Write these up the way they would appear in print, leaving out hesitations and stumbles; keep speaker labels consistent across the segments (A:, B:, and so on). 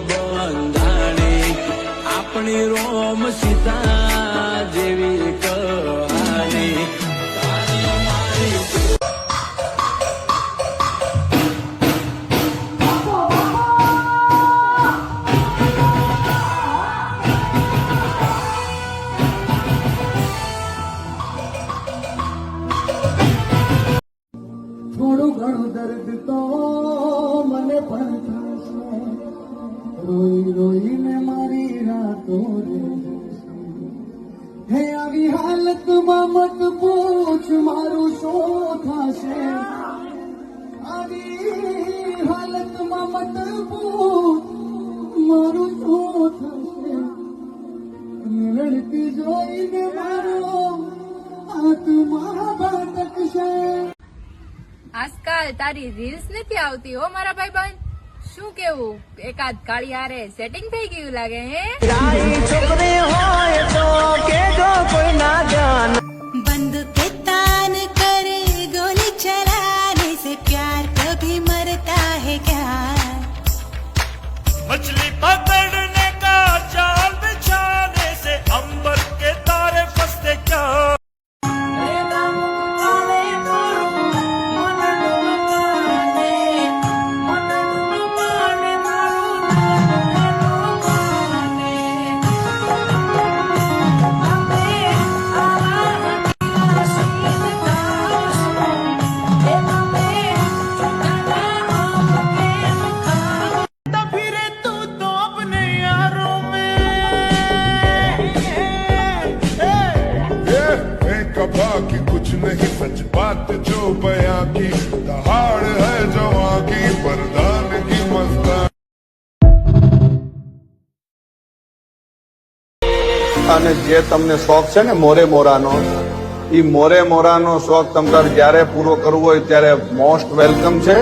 A: બંધાણી આપણી રોમ સીતા જેવી કહાની
B: થોડું ઘણું દર્દ તો મને પણ થશે, રોઈ રોઈને મારી રાતો રે હે આવી હાલતમાં મત પૂછ મારું શું થશે, આવી હાલતમાં મત પૂછ મારું શું થશે, રડતી જોઈને મારો આત્મા ભટકશે।
C: આજકાલ તારી રીલ્સ નથી આવતી હો મારા ભાઈબંધ, શું કેવું એકાદ કાળી હારે સેટિંગ થઈ ગયું લાગે હે?
A: છોકરી હોય તો કેજો કોઈ ના જાન
D: बंद पे तान करे गोली चलाने से प्यार कभी मरता है क्या?
E: मछली पकड़ने का जाल बिछाने से अंबर के तारे फंसते क्या?
F: की कुछ नहीं सच बात जो बयां की दहाड़ है जवां की बरदान की मस्तान।
G: અને જે તમને શોખ છે ને મોરે મોરાનો, ઈ મોરે મોરાનો શોખ તમારે જ્યારે પૂરો કરવો હોય ત્યારે મોસ્ટ વેલકમ છે।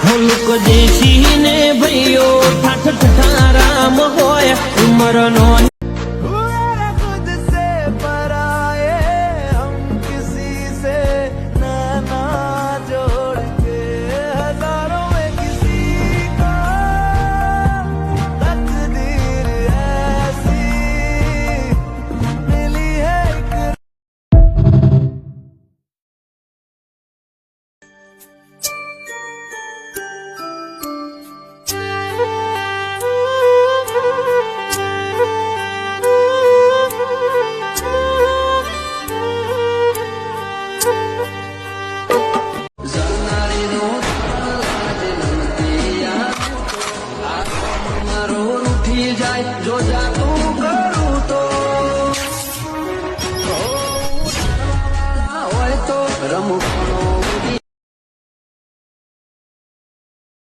A: હુલક દેશી ને ભાઈઓ ઠાઠ ઠારામ હોય ઉમરનો જાય જો જાતો